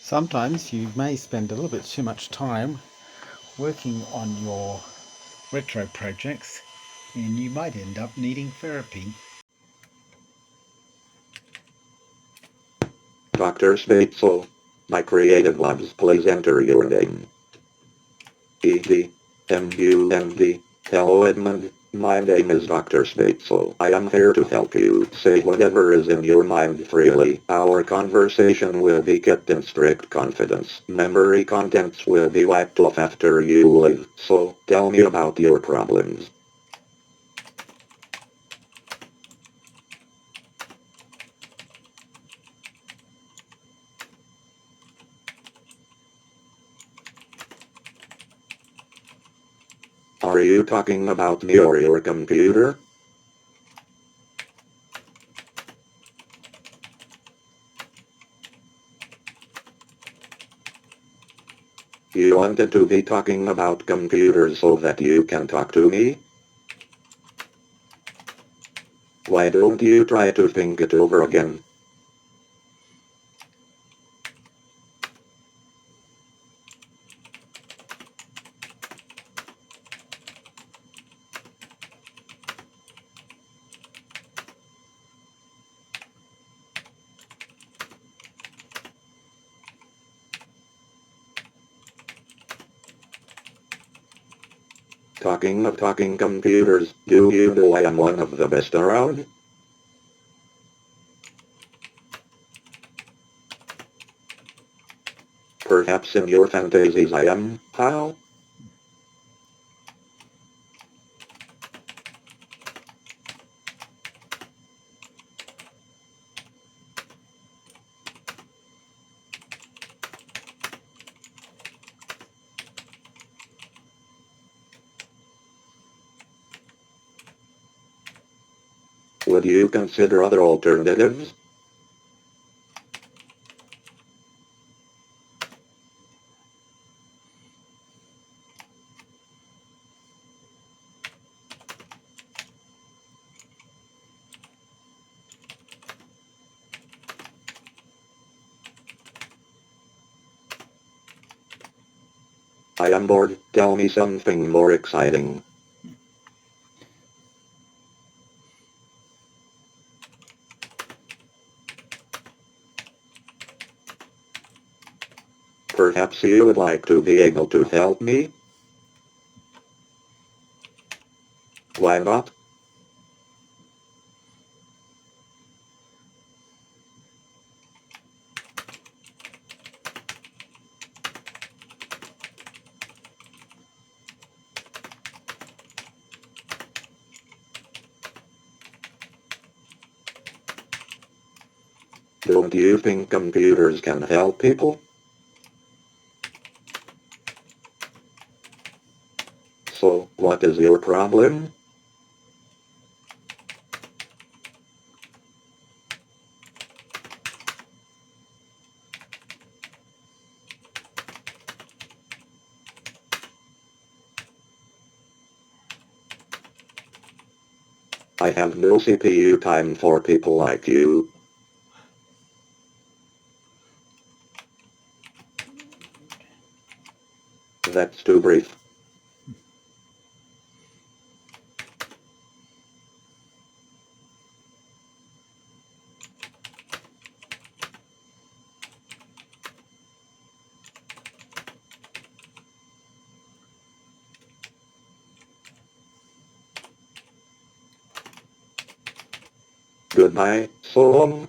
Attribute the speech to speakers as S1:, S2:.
S1: Sometimes you may spend a little bit too much time working on your retro projects and you might end up needing therapy.
S2: Dr. Sbaitso. My creative labs, please enter your name. ED. Hello Edmund, my name is Dr. Sbaitso. I am here to help you. Say whatever is in your mind freely. Our conversation will be kept in strict confidence. Memory contents will be wiped off after you leave. So, tell me about your problems. Are you talking about me or your computer? You wanted to be talking about computers so that you can talk to me? Why don't you try to think it over again? Talking of talking computers, do you know I am one of the best around? Perhaps in your fantasies I am, how? Would you consider other alternatives? I am bored, tell me something more exciting. Perhaps you would like to be able to help me? Why not? Don't you think computers can help people? So, what is your problem? I have no CPU time for people like you. That's too brief. Goodbye, so long.